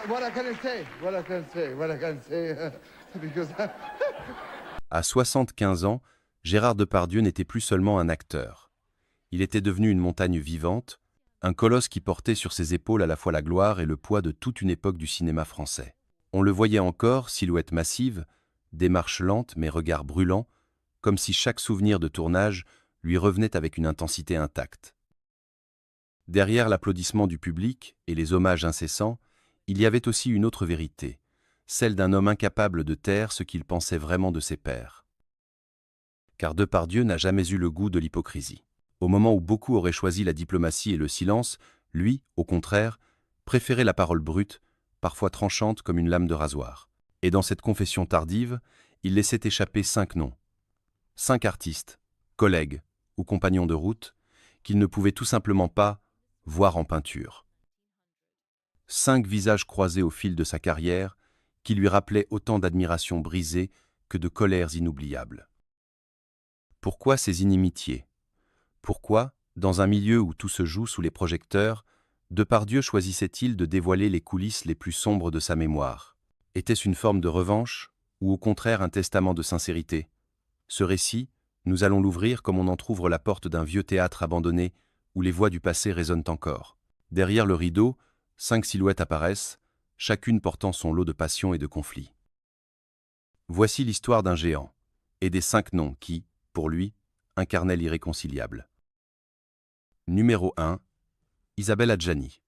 What I can say? What I can say? Because À 75 ans, Gérard Depardieu n'était plus seulement un acteur. Il était devenu une montagne vivante, un colosse qui portait sur ses épaules à la fois la gloire et le poids de toute une époque du cinéma français. On le voyait encore, silhouette massive, démarche lente mais regard brûlant, comme si chaque souvenir de tournage lui revenait avec une intensité intacte. Derrière l'applaudissement du public et les hommages incessants, il y avait aussi une autre vérité, celle d'un homme incapable de taire ce qu'il pensait vraiment de ses pairs. Car Depardieu n'a jamais eu le goût de l'hypocrisie. Au moment où beaucoup auraient choisi la diplomatie et le silence, lui, au contraire, préférait la parole brute, parfois tranchante comme une lame de rasoir. Et dans cette confession tardive, il laissait échapper 5 noms. 5 artistes, collègues ou compagnons de route, qu'il ne pouvait tout simplement pas voir en peinture. 5 visages croisés au fil de sa carrière, qui lui rappelaient autant d'admiration brisée que de colères inoubliables. Pourquoi ces inimitiés? Pourquoi, dans un milieu où tout se joue sous les projecteurs, Depardieu choisissait-il de dévoiler les coulisses les plus sombres de sa mémoire? Était-ce une forme de revanche, ou au contraire un testament de sincérité? Ce récit, nous allons l'ouvrir comme on entr'ouvre la porte d'un vieux théâtre abandonné, où les voix du passé résonnent encore. Derrière le rideau, 5 silhouettes apparaissent, chacune portant son lot de passion et de conflits. Voici l'histoire d'un géant, et des 5 noms qui, pour lui, incarnaient l'irréconciliable. Numéro 1. Isabelle Adjani.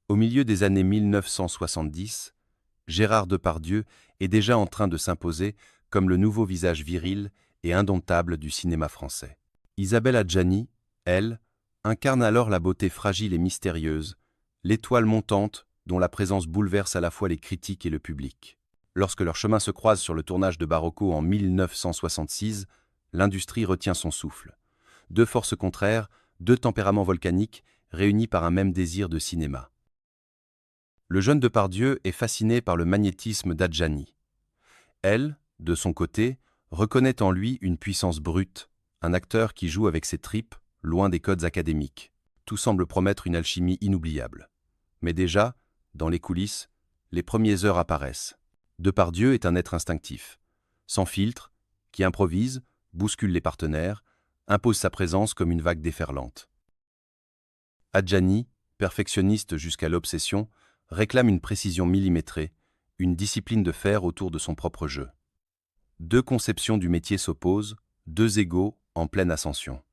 Au milieu des années 1970, Gérard Depardieu est déjà en train de s'imposer comme le nouveau visage viril et indomptable du cinéma français. Isabelle Adjani, elle, incarne alors la beauté fragile et mystérieuse, l'étoile montante dont la présence bouleverse à la fois les critiques et le public. Lorsque leurs chemins se croisent sur le tournage de Barocco en 1966, l'industrie retient son souffle. 2 forces contraires, 2 tempéraments volcaniques réunis par un même désir de cinéma. Le jeune Depardieu est fasciné par le magnétisme d'Adjani. Elle, de son côté, reconnaît en lui une puissance brute, un acteur qui joue avec ses tripes, loin des codes académiques. Tout semble promettre une alchimie inoubliable. Mais déjà, dans les coulisses, les premières heures apparaissent. Depardieu est un être instinctif, sans filtre, qui improvise, bouscule les partenaires, impose sa présence comme une vague déferlante. Adjani, perfectionniste jusqu'à l'obsession, réclame une précision millimétrée, une discipline de fer autour de son propre jeu. 2 conceptions du métier s'opposent, 2 égos en pleine ascension.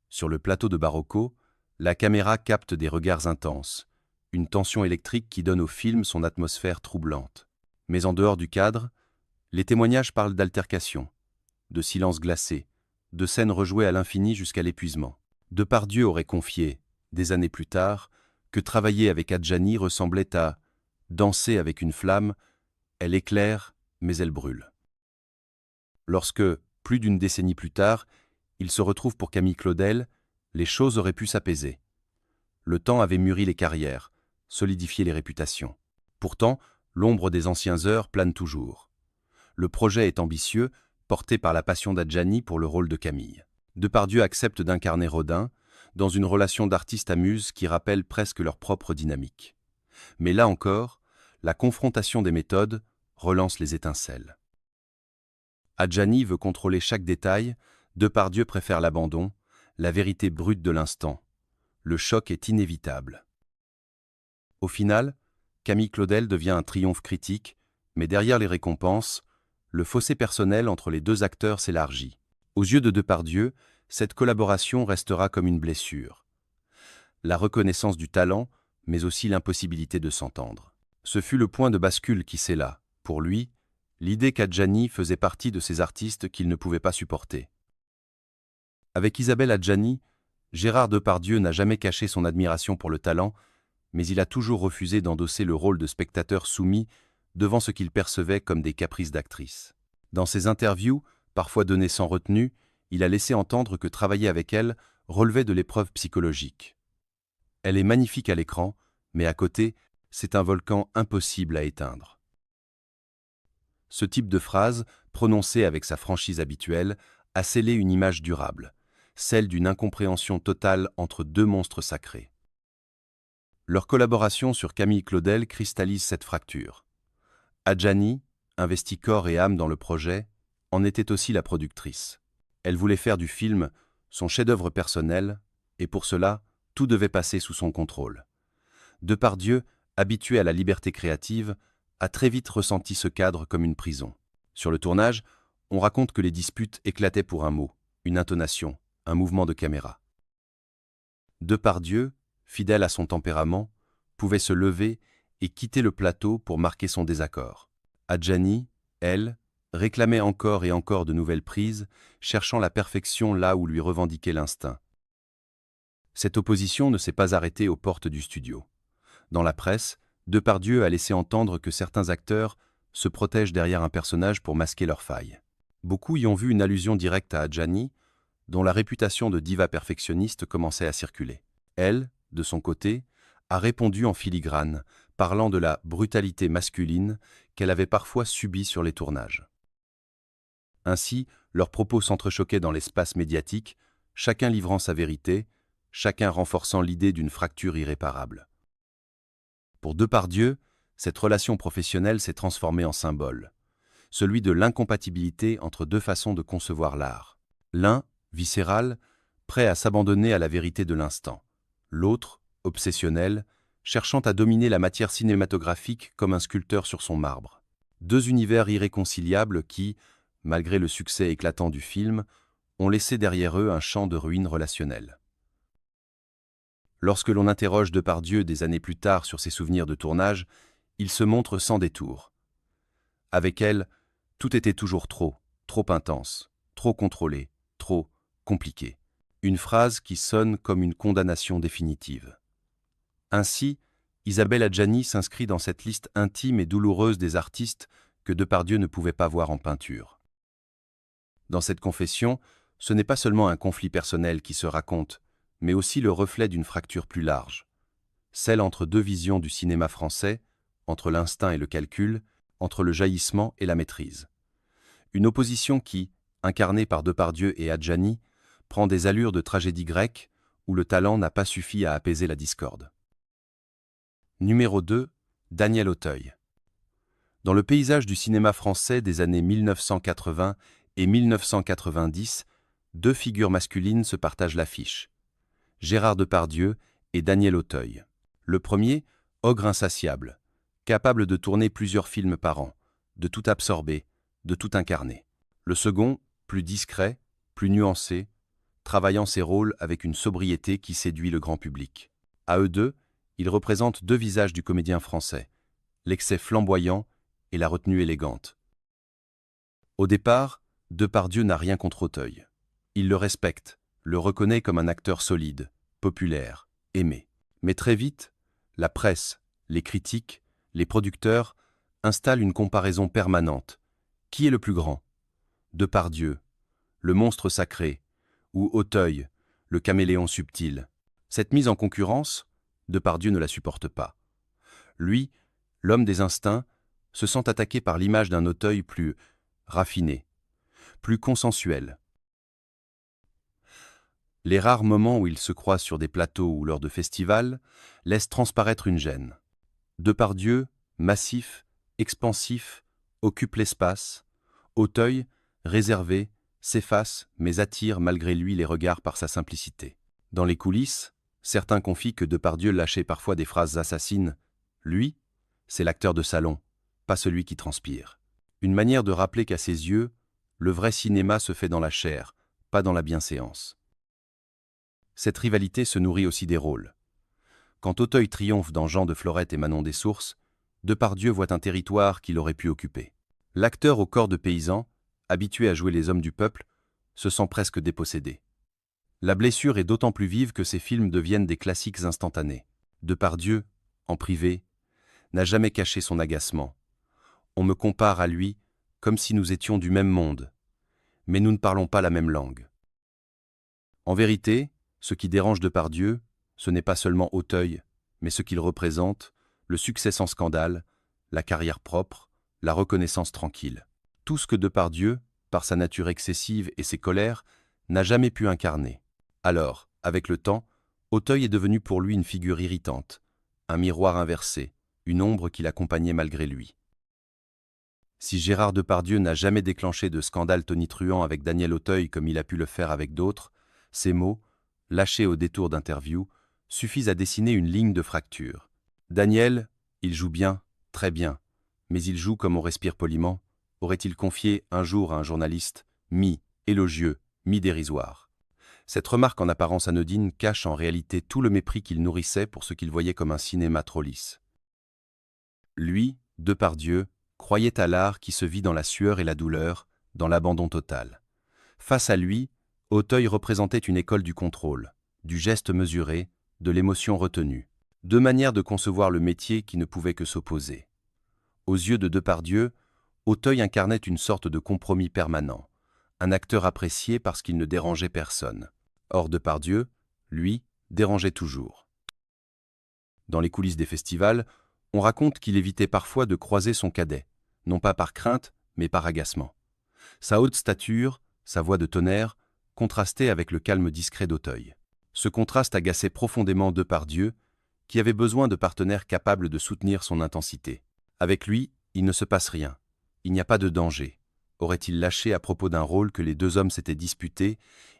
Sur le plateau de Barocco, la caméra capte des regards intenses, une tension électrique qui donne au film son atmosphère troublante. Mais en dehors du cadre, les témoignages parlent d'altercations, de silences glacés, de scènes rejouées à l'infini jusqu'à l'épuisement. Depardieu aurait confié, des années plus tard, que travailler avec Adjani ressemblait à danser avec une flamme, elle éclaire, mais elle brûle. Lorsque, plus d'une décennie plus tard, il se retrouve pour Camille Claudel, les choses auraient pu s'apaiser. Le temps avait mûri les carrières, solidifié les réputations. Pourtant, l'ombre des anciens heures plane toujours. Le projet est ambitieux, porté par la passion d'Adjani pour le rôle de Camille. Depardieu accepte d'incarner Rodin, dans une relation d'artiste à muse qui rappelle presque leur propre dynamique. Mais là encore, la confrontation des méthodes relance les étincelles. Adjani veut contrôler chaque détail, Depardieu préfère l'abandon, la vérité brute de l'instant. Le choc est inévitable. Au final, Camille Claudel devient un triomphe critique, mais derrière les récompenses, le fossé personnel entre les 2 acteurs s'élargit. Aux yeux de Depardieu, cette collaboration restera comme une blessure. La reconnaissance du talent, mais aussi l'impossibilité de s'entendre. Ce fut le point de bascule qui scella, pour lui, l'idée qu'Adjani faisait partie de ces artistes qu'il ne pouvait pas supporter. Avec Isabelle Adjani, Gérard Depardieu n'a jamais caché son admiration pour le talent, mais il a toujours refusé d'endosser le rôle de spectateur soumis devant ce qu'il percevait comme des caprices d'actrice. Dans ses interviews, parfois données sans retenue, il a laissé entendre que travailler avec elle relevait de l'épreuve psychologique. Elle est magnifique à l'écran, mais à côté, c'est un volcan impossible à éteindre. Ce type de phrase, prononcée avec sa franchise habituelle, a scellé une image durable, celle d'une incompréhension totale entre 2 monstres sacrés. Leur collaboration sur Camille Claudel cristallise cette fracture. Adjani, investie corps et âme dans le projet, en était aussi la productrice. Elle voulait faire du film son chef-d'œuvre personnel, et pour cela, tout devait passer sous son contrôle. Depardieu, habitué à la liberté créative, a très vite ressenti ce cadre comme une prison. Sur le tournage, on raconte que les disputes éclataient pour un mot, une intonation, un mouvement de caméra. Depardieu, fidèle à son tempérament, pouvait se lever et quitter le plateau pour marquer son désaccord. Adjani, elle, réclamait encore et encore de nouvelles prises, cherchant la perfection là où lui revendiquait l'instinct. Cette opposition ne s'est pas arrêtée aux portes du studio. Dans la presse, Depardieu a laissé entendre que certains acteurs se protègent derrière un personnage pour masquer leurs failles. Beaucoup y ont vu une allusion directe à Adjani, dont la réputation de diva perfectionniste commençait à circuler. Elle, de son côté, a répondu en filigrane, parlant de la brutalité masculine qu'elle avait parfois subie sur les tournages. Ainsi, leurs propos s'entrechoquaient dans l'espace médiatique, chacun livrant sa vérité, chacun renforçant l'idée d'une fracture irréparable. Pour Depardieu, cette relation professionnelle s'est transformée en symbole, celui de l'incompatibilité entre deux façons de concevoir l'art. L'un, viscéral, prêt à s'abandonner à la vérité de l'instant. L'autre, obsessionnel, cherchant à dominer la matière cinématographique comme un sculpteur sur son marbre. Deux univers irréconciliables qui, malgré le succès éclatant du film, ont laissé derrière eux un champ de ruines relationnelles. Lorsque l'on interroge Depardieu des années plus tard sur ses souvenirs de tournage, il se montre sans détour. Avec elle, tout était toujours trop intense, trop contrôlé, trop compliqué. Une phrase qui sonne comme une condamnation définitive. Ainsi, Isabelle Adjani s'inscrit dans cette liste intime et douloureuse des artistes que Depardieu ne pouvait pas voir en peinture. Dans cette confession, ce n'est pas seulement un conflit personnel qui se raconte, mais aussi le reflet d'une fracture plus large, celle entre deux visions du cinéma français, entre l'instinct et le calcul, entre le jaillissement et la maîtrise. Une opposition qui, incarnée par Depardieu et Adjani, prend des allures de tragédie grecque où le talent n'a pas suffi à apaiser la discorde. Numéro 2, Daniel Auteuil. Dans le paysage du cinéma français des années 1980 et 1990, deux figures masculines se partagent l'affiche. Gérard Depardieu et Daniel Auteuil. Le premier, ogre insatiable, capable de tourner plusieurs films par an, de tout absorber, de tout incarner. Le second, plus discret, plus nuancé, travaillant ses rôles avec une sobriété qui séduit le grand public. À eux deux, ils représentent deux visages du comédien français, l'excès flamboyant et la retenue élégante. Au départ, Depardieu n'a rien contre Auteuil. Il le respecte, le reconnaît comme un acteur solide, populaire, aimé. Mais très vite, la presse, les critiques, les producteurs installent une comparaison permanente. Qui est le plus grand ? Depardieu, le monstre sacré, ou Auteuil, le caméléon subtil. Cette mise en concurrence, Depardieu ne la supporte pas. Lui, l'homme des instincts, se sent attaqué par l'image d'un Auteuil plus raffiné, plus consensuel. Les rares moments où ils se croisent sur des plateaux ou lors de festivals laissent transparaître une gêne. Depardieu, massif, expansif, occupe l'espace. Auteuil, réservé, s'efface mais attire malgré lui les regards par sa simplicité. Dans les coulisses, certains confient que Depardieu lâchait parfois des phrases assassines. Lui, c'est l'acteur de salon, pas celui qui transpire. Une manière de rappeler qu'à ses yeux, le vrai cinéma se fait dans la chair, pas dans la bienséance. Cette rivalité se nourrit aussi des rôles. Quand Auteuil triomphe dans Jean de Florette et Manon des Sources, Depardieu voit un territoire qu'il aurait pu occuper. L'acteur au corps de paysan, habitué à jouer les hommes du peuple, se sent presque dépossédé. La blessure est d'autant plus vive que ces films deviennent des classiques instantanés. Depardieu, en privé, n'a jamais caché son agacement. On me compare à lui comme si nous étions du même monde, mais nous ne parlons pas la même langue. En vérité, ce qui dérange Depardieu, ce n'est pas seulement Auteuil, mais ce qu'il représente, le succès sans scandale, la carrière propre, la reconnaissance tranquille. Tout ce que Depardieu, par sa nature excessive et ses colères, n'a jamais pu incarner. Alors, avec le temps, Auteuil est devenu pour lui une figure irritante, un miroir inversé, une ombre qui l'accompagnait malgré lui. Si Gérard Depardieu n'a jamais déclenché de scandale tonitruant avec Daniel Auteuil comme il a pu le faire avec d'autres, ces mots, lâchés au détour d'interview, suffisent à dessiner une ligne de fracture. Daniel, il joue bien, très bien, mais il joue comme on respire poliment, aurait-il confié un jour à un journaliste, mi-élogieux, mi-dérisoire. Cette remarque en apparence anodine cache en réalité tout le mépris qu'il nourrissait pour ce qu'il voyait comme un cinéma trop lisse. Lui, Depardieu, croyait à l'art qui se vit dans la sueur et la douleur, dans l'abandon total. Face à lui, Auteuil représentait une école du contrôle, du geste mesuré, de l'émotion retenue. Deux manières de concevoir le métier qui ne pouvaient que s'opposer. Aux yeux de Depardieu, Auteuil incarnait une sorte de compromis permanent, un acteur apprécié parce qu'il ne dérangeait personne. Or Depardieu, lui, dérangeait toujours. Dans les coulisses des festivals, on raconte qu'il évitait parfois de croiser son cadet, non pas par crainte, mais par agacement. Sa haute stature, sa voix de tonnerre, contrastaient avec le calme discret d'Auteuil. Ce contraste agaçait profondément Depardieu, qui avait besoin de partenaires capables de soutenir son intensité. Avec lui, il ne se passe rien. Il n'y a pas de danger. Aurait-il lâché à propos d'un rôle que les deux hommes s'étaient disputé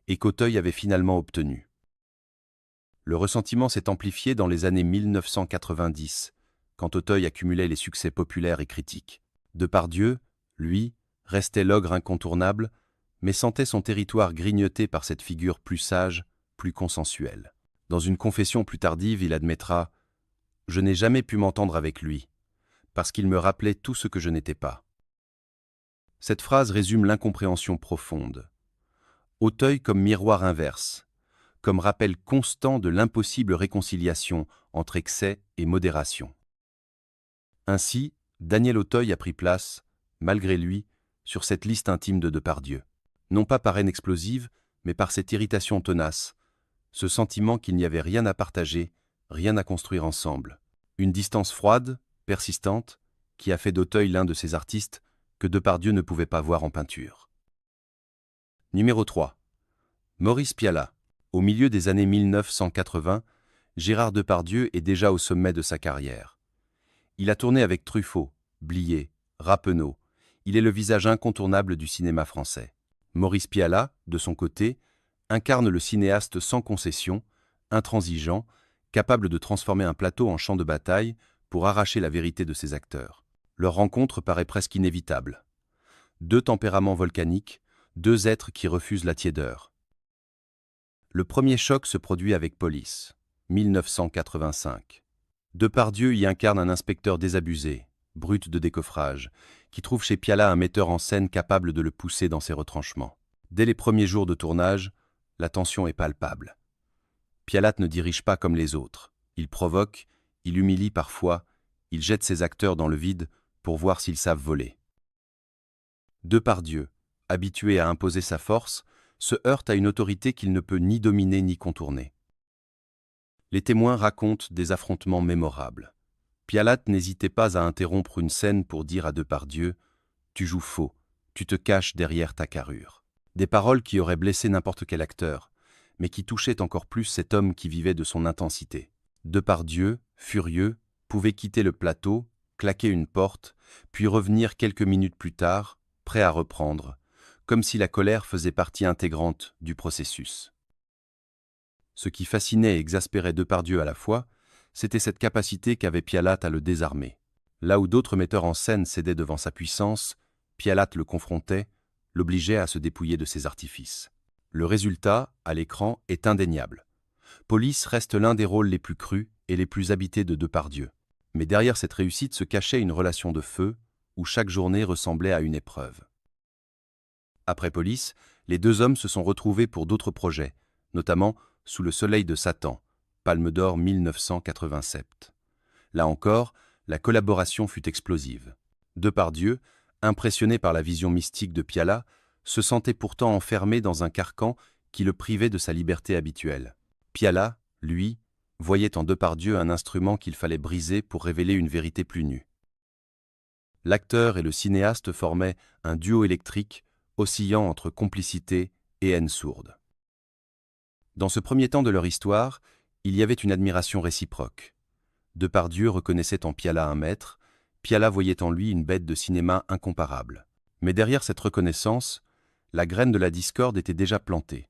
et qu'Auteuil avait finalement obtenu? Le ressentiment s'est amplifié dans les années 1990, quand Auteuil accumulait les succès populaires et critiques. Depardieu, lui, restait l'ogre incontournable, mais sentait son territoire grignoté par cette figure plus sage, plus consensuelle. Dans une confession plus tardive, il admettra « Je n'ai jamais pu m'entendre avec lui, parce qu'il me rappelait tout ce que je n'étais pas. » Cette phrase résume l'incompréhension profonde. Auteuil comme miroir inverse, comme rappel constant de l'impossible réconciliation entre excès et modération. Ainsi, Daniel Auteuil a pris place, malgré lui, sur cette liste intime de Depardieu. Non pas par haine explosive, mais par cette irritation tenace, ce sentiment qu'il n'y avait rien à partager, rien à construire ensemble. Une distance froide, persistante, qui a fait d'Auteuil l'un de ces artistes que Depardieu ne pouvait pas voir en peinture. Numéro 3. Maurice Pialat. Au milieu des années 1980, Gérard Depardieu est déjà au sommet de sa carrière. Il a tourné avec Truffaut, Blier, Rappeneau. Il est le visage incontournable du cinéma français. Maurice Pialat, de son côté, incarne le cinéaste sans concession, intransigeant, capable de transformer un plateau en champ de bataille pour arracher la vérité de ses acteurs. Leur rencontre paraît presque inévitable. Deux tempéraments volcaniques, deux êtres qui refusent la tiédeur. Le premier choc se produit avec Police, 1985. Depardieu y incarne un inspecteur désabusé, brut de décoffrage, qui trouve chez Pialat un metteur en scène capable de le pousser dans ses retranchements. Dès les premiers jours de tournage, la tension est palpable. Pialat ne dirige pas comme les autres. Il provoque, il humilie parfois, il jette ses acteurs dans le vide pour voir s'ils savent voler. Depardieu, habitué à imposer sa force, se heurte à une autorité qu'il ne peut ni dominer ni contourner. Les témoins racontent des affrontements mémorables. Pialat n'hésitait pas à interrompre une scène pour dire à Depardieu « Tu joues faux, tu te caches derrière ta carrure ». Des paroles qui auraient blessé n'importe quel acteur, mais qui touchaient encore plus cet homme qui vivait de son intensité. Depardieu, furieux, pouvait quitter le plateau, claquer une porte, puis revenir quelques minutes plus tard, prêt à reprendre, comme si la colère faisait partie intégrante du processus. Ce qui fascinait et exaspérait Depardieu à la fois, c'était cette capacité qu'avait Pialat à le désarmer. Là où d'autres metteurs en scène cédaient devant sa puissance, Pialat le confrontait, l'obligeait à se dépouiller de ses artifices. Le résultat, à l'écran, est indéniable. Police reste l'un des rôles les plus crus et les plus habités de Depardieu. Mais derrière cette réussite se cachait une relation de feu, où chaque journée ressemblait à une épreuve. Après Police, les deux hommes se sont retrouvés pour d'autres projets, notamment Sous le soleil de Satan, Palme d'Or 1987. Là encore, la collaboration fut explosive. Depardieu, impressionné par la vision mystique de Pialat, se sentait pourtant enfermé dans un carcan qui le privait de sa liberté habituelle. Pialat, lui, voyait en Depardieu un instrument qu'il fallait briser pour révéler une vérité plus nue. L'acteur et le cinéaste formaient un duo électrique oscillant entre complicité et haine sourde. Dans ce premier temps de leur histoire, il y avait une admiration réciproque. Depardieu reconnaissait en Piala un maître, Piala voyait en lui une bête de cinéma incomparable. Mais derrière cette reconnaissance, la graine de la discorde était déjà plantée.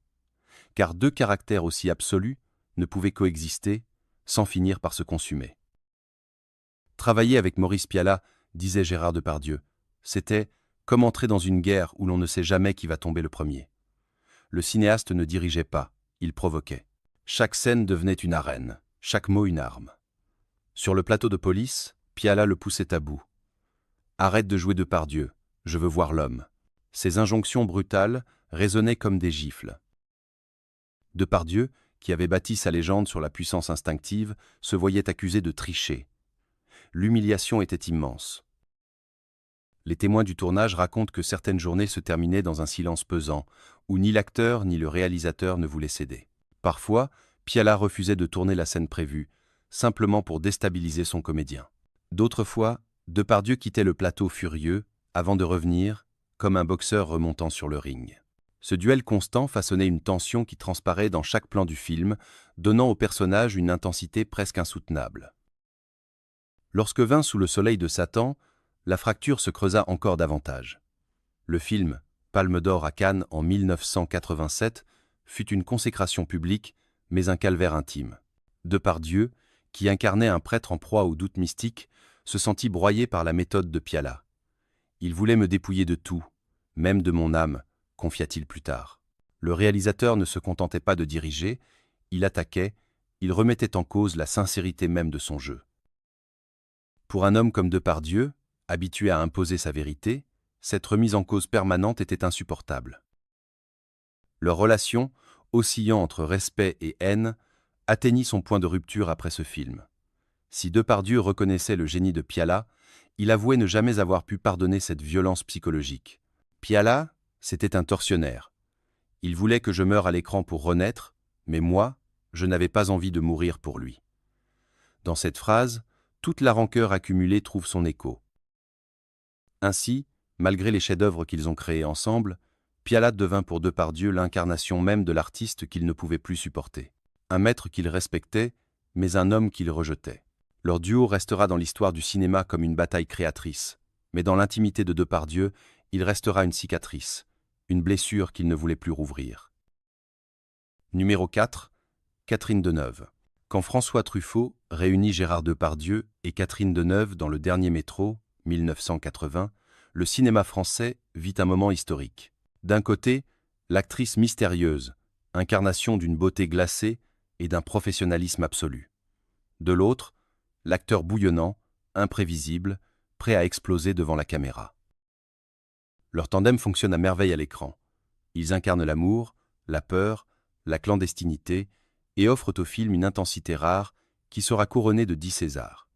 Car deux caractères aussi absolus ne pouvaient coexister sans finir par se consumer. Travailler avec Maurice Piala, disait Gérard Depardieu, c'était comme entrer dans une guerre où l'on ne sait jamais qui va tomber le premier. Le cinéaste ne dirigeait pas, il provoquait. Chaque scène devenait une arène, chaque mot une arme. Sur le plateau de Police, Piala le poussait à bout. « Arrête de jouer Depardieu, je veux voir l'homme. » Ces injonctions brutales résonnaient comme des gifles. Depardieu, qui avait bâti sa légende sur la puissance instinctive, se voyait accusé de tricher. L'humiliation était immense. Les témoins du tournage racontent que certaines journées se terminaient dans un silence pesant, où ni l'acteur ni le réalisateur ne voulaient céder. Parfois, Piala refusait de tourner la scène prévue, simplement pour déstabiliser son comédien. D'autres fois, Depardieu quittait le plateau furieux, avant de revenir, comme un boxeur remontant sur le ring. Ce duel constant façonnait une tension qui transparaît dans chaque plan du film, donnant au personnage une intensité presque insoutenable. Lorsque vint Sous le soleil de Satan, la fracture se creusa encore davantage. Le film, Palme d'or à Cannes en 1987, fut une consécration publique, mais un calvaire intime. Depardieu, qui incarnait un prêtre en proie au doute mystique, se sentit broyé par la méthode de Piala. « Il voulait me dépouiller de tout, même de mon âme », confia-t-il plus tard. Le réalisateur ne se contentait pas de diriger, il attaquait, il remettait en cause la sincérité même de son jeu. Pour un homme comme Depardieu, habitué à imposer sa vérité, cette remise en cause permanente était insupportable. Leur relation, oscillant entre respect et haine, atteignit son point de rupture après ce film. Si Depardieu reconnaissait le génie de Piala, il avouait ne jamais avoir pu pardonner cette violence psychologique. Piala, c'était un tortionnaire. Il voulait que je meure à l'écran pour renaître, mais moi, je n'avais pas envie de mourir pour lui. Dans cette phrase, toute la rancœur accumulée trouve son écho. Ainsi, malgré les chefs-d'œuvre qu'ils ont créés ensemble, Piala devint pour Depardieu l'incarnation même de l'artiste qu'il ne pouvait plus supporter. Un maître qu'il respectait, mais un homme qu'il rejetait. Leur duo restera dans l'histoire du cinéma comme une bataille créatrice, mais dans l'intimité de Depardieu, il restera une cicatrice, une blessure qu'il ne voulait plus rouvrir. Numéro 4. Catherine Deneuve. Quand François Truffaut réunit Gérard Depardieu et Catherine Deneuve dans Le Dernier Métro, 1980, le cinéma français vit un moment historique. D'un côté, l'actrice mystérieuse, incarnation d'une beauté glacée et d'un professionnalisme absolu. De l'autre, l'acteur bouillonnant, imprévisible, prêt à exploser devant la caméra. Leur tandem fonctionne à merveille à l'écran. Ils incarnent l'amour, la peur, la clandestinité et offrent au film une intensité rare qui sera couronnée de 10 Césars.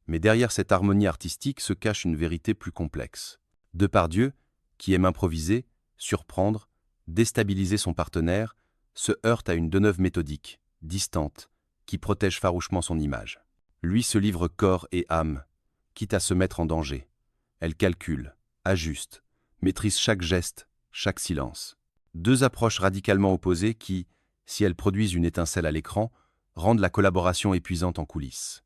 Mais derrière cette harmonie artistique se cache une vérité plus complexe. Depardieu, qui aime improviser, surprendre, déstabiliser son partenaire, se heurte à une Deneuve méthodique, distante, qui protège farouchement son image. Lui se livre corps et âme, quitte à se mettre en danger. Elle calcule, ajuste, maîtrise chaque geste, chaque silence. Deux approches radicalement opposées qui, si elles produisent une étincelle à l'écran, rendent la collaboration épuisante en coulisses.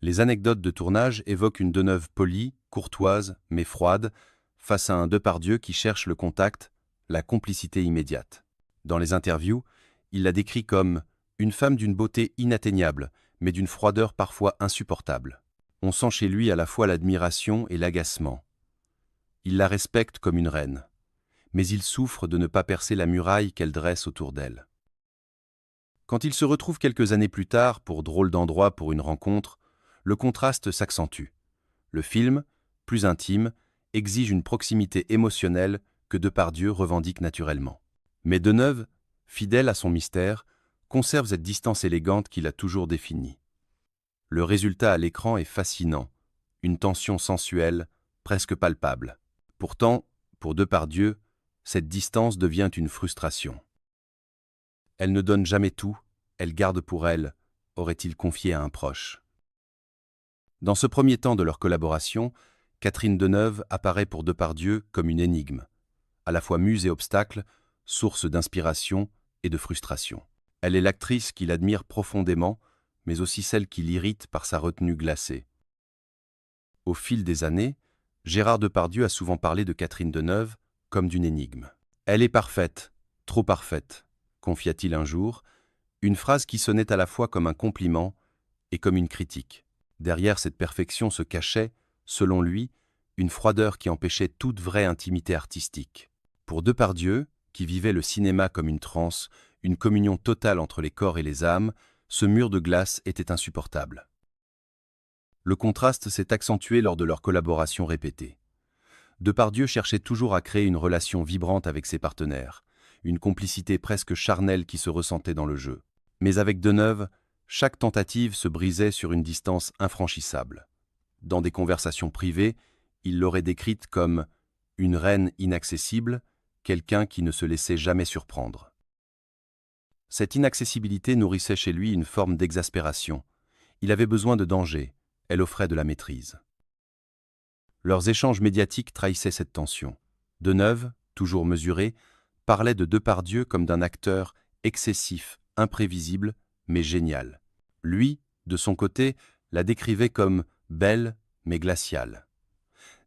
Les anecdotes de tournage évoquent une Deneuve polie, courtoise, mais froide, face à un Depardieu qui cherche le contact, la complicité immédiate. Dans les interviews, il la décrit comme une femme d'une beauté inatteignable, mais d'une froideur parfois insupportable. On sent chez lui à la fois l'admiration et l'agacement. Il la respecte comme une reine, mais il souffre de ne pas percer la muraille qu'elle dresse autour d'elle. Quand ils se retrouvent quelques années plus tard pour Drôle d'endroit pour une rencontre, le contraste s'accentue. Le film, plus intime, exige une proximité émotionnelle que Depardieu revendique naturellement. Mais Deneuve, fidèle à son mystère, conserve cette distance élégante qu'il a toujours définie. Le résultat à l'écran est fascinant, une tension sensuelle, presque palpable. Pourtant, pour Depardieu, cette distance devient une frustration. Elle ne donne jamais tout, elle garde pour elle, aurait-il confié à un proche. Dans ce premier temps de leur collaboration, Catherine Deneuve apparaît pour Depardieu comme une énigme, à la fois muse et obstacle, source d'inspiration et de frustration. Elle est l'actrice qu'il admire profondément, mais aussi celle qui l'irrite par sa retenue glacée. Au fil des années, Gérard Depardieu a souvent parlé de Catherine Deneuve comme d'une énigme. « Elle est parfaite, trop parfaite », confia-t-il un jour, une phrase qui sonnait à la fois comme un compliment et comme une critique. Derrière cette perfection se cachait, selon lui, une froideur qui empêchait toute vraie intimité artistique. Pour Depardieu, qui vivait le cinéma comme une transe, une communion totale entre les corps et les âmes, ce mur de glace était insupportable. Le contraste s'est accentué lors de leurs collaborations répétées. Depardieu cherchait toujours à créer une relation vibrante avec ses partenaires, une complicité presque charnelle qui se ressentait dans le jeu. Mais avec Deneuve, chaque tentative se brisait sur une distance infranchissable. Dans des conversations privées, il l'aurait décrite comme une reine inaccessible, quelqu'un qui ne se laissait jamais surprendre. Cette inaccessibilité nourrissait chez lui une forme d'exaspération. Il avait besoin de danger, elle offrait de la maîtrise. Leurs échanges médiatiques trahissaient cette tension. Deneuve, toujours mesuré, parlait de Depardieu comme d'un acteur excessif, imprévisible, mais génial. Lui, de son côté, la décrivait comme belle, mais glaciale.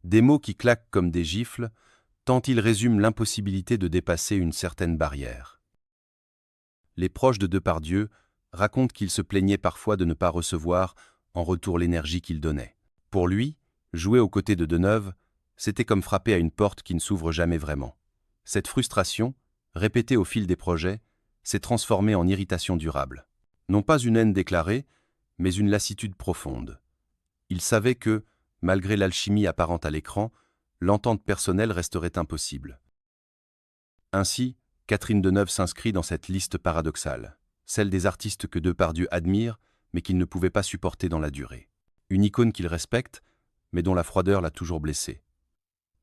Des mots qui claquent comme des gifles, tant ils résument l'impossibilité de dépasser une certaine barrière. Les proches de Depardieu racontent qu'il se plaignait parfois de ne pas recevoir en retour l'énergie qu'il donnait. Pour lui, jouer aux côtés de Deneuve, c'était comme frapper à une porte qui ne s'ouvre jamais vraiment. Cette frustration, répétée au fil des projets, s'est transformée en irritation durable. Non pas une haine déclarée, mais une lassitude profonde. Il savait que, malgré l'alchimie apparente à l'écran, l'entente personnelle resterait impossible. Ainsi, Catherine Deneuve s'inscrit dans cette liste paradoxale, celle des artistes que Depardieu admire, mais qu'il ne pouvait pas supporter dans la durée. Une icône qu'il respecte, mais dont la froideur l'a toujours blessé.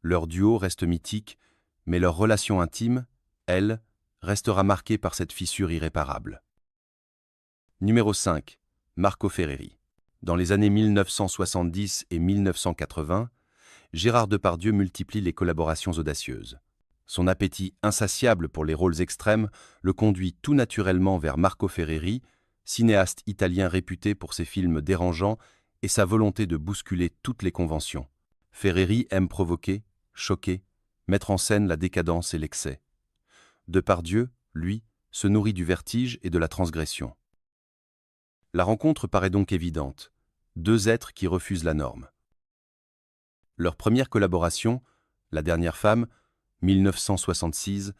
Leur duo reste mythique, mais leur relation intime, elle, restera marquée par cette fissure irréparable. Numéro 5. Marco Ferreri. Dans les années 1970 et 1980, Gérard Depardieu multiplie les collaborations audacieuses. Son appétit insatiable pour les rôles extrêmes le conduit tout naturellement vers Marco Ferreri, cinéaste italien réputé pour ses films dérangeants et sa volonté de bousculer toutes les conventions. Ferreri aime provoquer, choquer, mettre en scène la décadence et l'excès. Depardieu, lui, se nourrit du vertige et de la transgression. La rencontre paraît donc évidente. Deux êtres qui refusent la norme. Leur première collaboration, La dernière femme, 1966,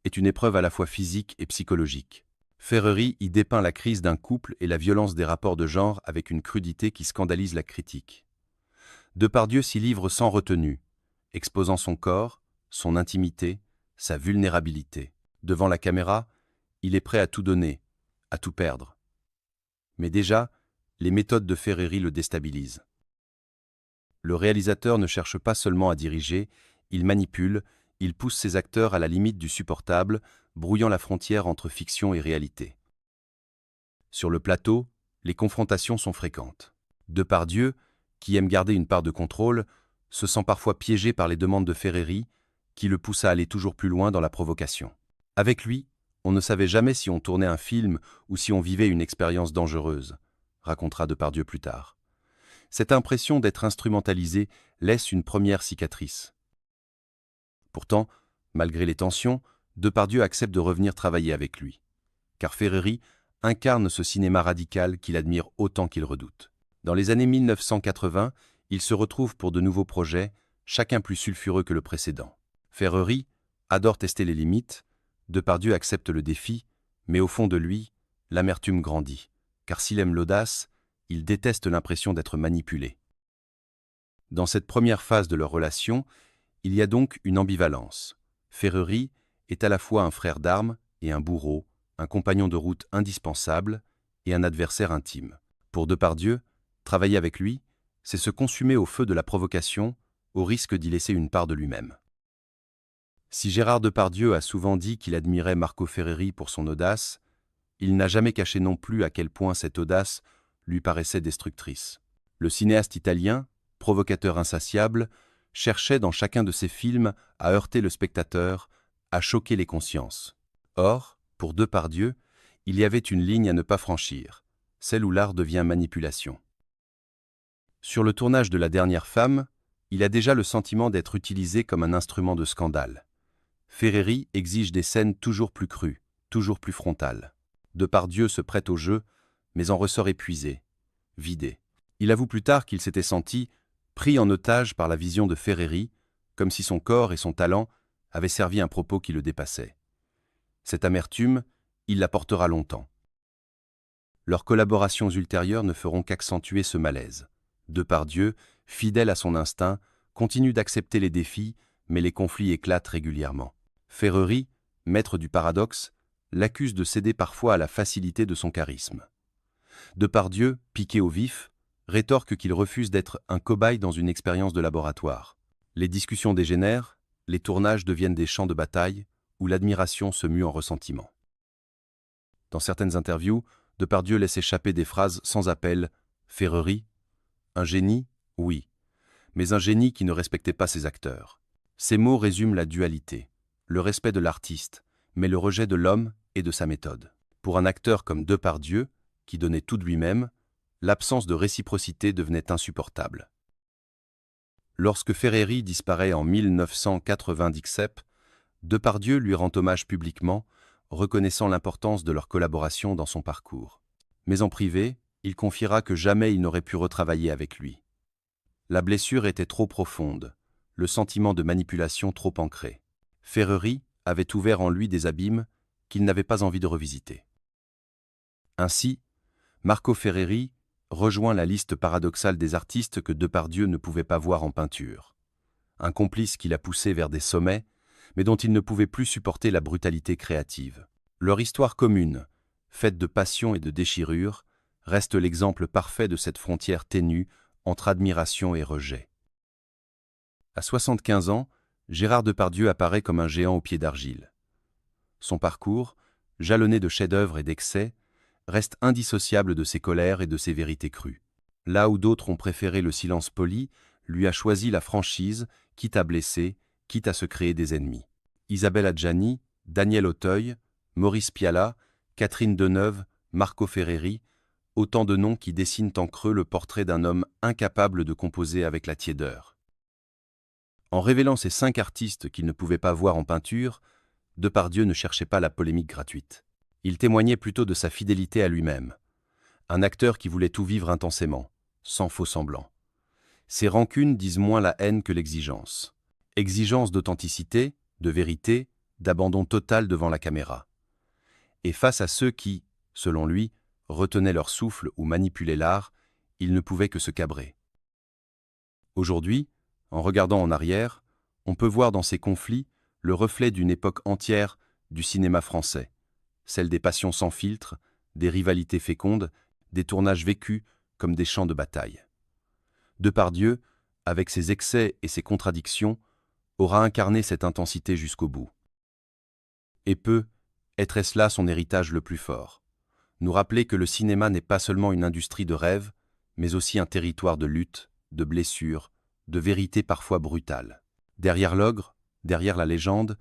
est une épreuve à la fois physique et psychologique. Ferreri y dépeint la crise d'un couple et la violence des rapports de genre avec une crudité qui scandalise la critique. Depardieu s'y livre sans retenue, exposant son corps, son intimité, sa vulnérabilité. Devant la caméra, il est prêt à tout donner, à tout perdre. Mais déjà, les méthodes de Ferreri le déstabilisent. Le réalisateur ne cherche pas seulement à diriger, il manipule, il pousse ses acteurs à la limite du supportable, brouillant la frontière entre fiction et réalité. Sur le plateau, les confrontations sont fréquentes. Depardieu, qui aime garder une part de contrôle, se sent parfois piégé par les demandes de Ferreri, qui le pousse à aller toujours plus loin dans la provocation. Avec lui, on ne savait jamais si on tournait un film ou si on vivait une expérience dangereuse, racontera Depardieu plus tard. Cette impression d'être instrumentalisé laisse une première cicatrice. Pourtant, malgré les tensions, Depardieu accepte de revenir travailler avec lui. Car Ferreri incarne ce cinéma radical qu'il admire autant qu'il redoute. Dans les années 1980, il se retrouve pour de nouveaux projets, chacun plus sulfureux que le précédent. Ferreri adore tester les limites, Depardieu accepte le défi, mais au fond de lui, l'amertume grandit. Car s'il aime l'audace, il déteste l'impression d'être manipulé. Dans cette première phase de leur relation, il y a donc une ambivalence. Ferreri est à la fois un frère d'armes et un bourreau, un compagnon de route indispensable et un adversaire intime. Pour Depardieu, travailler avec lui, c'est se consumer au feu de la provocation, au risque d'y laisser une part de lui-même. Si Gérard Depardieu a souvent dit qu'il admirait Marco Ferreri pour son audace, il n'a jamais caché non plus à quel point cette audace lui paraissait destructrice. Le cinéaste italien, provocateur insatiable, cherchait dans chacun de ses films à heurter le spectateur, à choquer les consciences. Or, pour Depardieu, il y avait une ligne à ne pas franchir, celle où l'art devient manipulation. Sur le tournage de La Dernière Femme, il a déjà le sentiment d'être utilisé comme un instrument de scandale. Ferreri exige des scènes toujours plus crues, toujours plus frontales. Depardieu se prête au jeu, mais en ressort épuisé, vidé. Il avoue plus tard qu'il s'était senti pris en otage par la vision de Ferreri, comme si son corps et son talent avaient servi un propos qui le dépassait. Cette amertume, il la portera longtemps. Leurs collaborations ultérieures ne feront qu'accentuer ce malaise. Depardieu, fidèle à son instinct, continue d'accepter les défis, mais les conflits éclatent régulièrement. Ferreri, maître du paradoxe, l'accuse de céder parfois à la facilité de son charisme. Depardieu, piqué au vif, rétorque qu'il refuse d'être un cobaye dans une expérience de laboratoire. Les discussions dégénèrent, les tournages deviennent des champs de bataille, où l'admiration se mue en ressentiment. Dans certaines interviews, Depardieu laisse échapper des phrases sans appel. Ferreri, un génie, oui, mais un génie qui ne respectait pas ses acteurs. Ces mots résument la dualité, le respect de l'artiste, mais le rejet de l'homme et de sa méthode. Pour un acteur comme Depardieu, qui donnait tout de lui-même, l'absence de réciprocité devenait insupportable. Lorsque Ferreri disparaît en 1997, Depardieu lui rend hommage publiquement, reconnaissant l'importance de leur collaboration dans son parcours. Mais en privé, il confiera que jamais il n'aurait pu retravailler avec lui. La blessure était trop profonde, le sentiment de manipulation trop ancré. Ferreri avait ouvert en lui des abîmes qu'il n'avait pas envie de revisiter. Ainsi, Marco Ferreri rejoint la liste paradoxale des artistes que Depardieu ne pouvait pas voir en peinture. Un complice qui l'a poussé vers des sommets, mais dont il ne pouvait plus supporter la brutalité créative. Leur histoire commune, faite de passion et de déchirure, reste l'exemple parfait de cette frontière ténue entre admiration et rejet. À 75 ans, Gérard Depardieu apparaît comme un géant aux pieds d'argile. Son parcours, jalonné de chefs-d'œuvre et d'excès, reste indissociable de ses colères et de ses vérités crues. Là où d'autres ont préféré le silence poli, lui a choisi la franchise, quitte à blesser, quitte à se créer des ennemis. Isabelle Adjani, Daniel Auteuil, Maurice Pialat, Catherine Deneuve, Marco Ferreri, autant de noms qui dessinent en creux le portrait d'un homme incapable de composer avec la tiédeur. En révélant ces 5 artistes qu'il ne pouvait pas voir en peinture, Depardieu ne cherchait pas la polémique gratuite. Il témoignait plutôt de sa fidélité à lui-même. Un acteur qui voulait tout vivre intensément, sans faux semblant. Ses rancunes disent moins la haine que l'exigence. Exigence d'authenticité, de vérité, d'abandon total devant la caméra. Et face à ceux qui, selon lui, retenaient leur souffle ou manipulaient l'art, il ne pouvait que se cabrer. Aujourd'hui, en regardant en arrière, on peut voir dans ces conflits le reflet d'une époque entière du cinéma français, celle des passions sans filtre, des rivalités fécondes, des tournages vécus comme des champs de bataille. Depardieu, avec ses excès et ses contradictions, aura incarné cette intensité jusqu'au bout. Et être-ce là son héritage le plus fort? Nous rappeler que le cinéma n'est pas seulement une industrie de rêve, mais aussi un territoire de lutte, de blessures, de vérités parfois brutales. Derrière l'ogre, derrière la légende,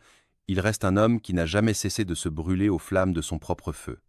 il reste un homme qui n'a jamais cessé de se brûler aux flammes de son propre feu.